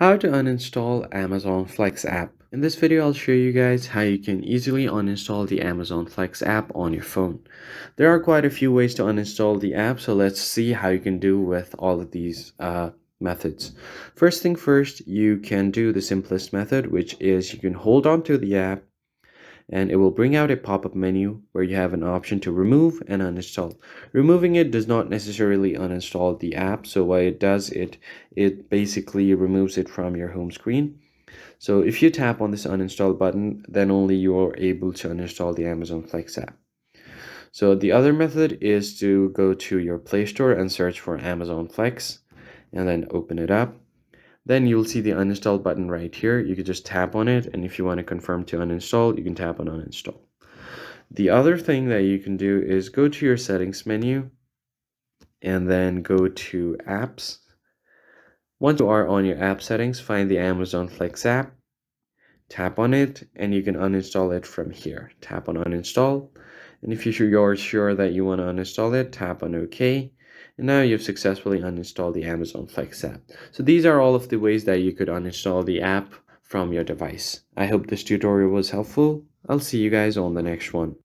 How to uninstall Amazon Flex app. In this video, I'll show you guys how you can easily uninstall the Amazon Flex app on your phone. There are quite a few ways to uninstall the app, so let's see how you can do with all of these methods. First thing first, you can do the simplest method, which is you can hold on to the app and it will bring out a pop-up menu where you have an option to remove and uninstall. Removing it does not necessarily uninstall the app, so what it does, it basically removes it from your home screen. So if you tap on this uninstall button, then only you are able to uninstall the Amazon Flex app. So the other method is to go to your Play Store and search for Amazon Flex and then open it up. Then you'll see the uninstall button right here. You can just tap on it, and if you want to confirm to uninstall, you can tap on uninstall. The other thing that you can do is go to your settings menu and then go to apps. Once you are on your app settings, find the Amazon Flex app, tap on it, and you can uninstall it from here. Tap on uninstall, and if you're sure that you want to uninstall it, tap on OK. And now you've successfully uninstalled the Amazon Flex app. So these are all of the ways that you could uninstall the app from your device. I hope this tutorial was helpful. I'll see you guys on the next one.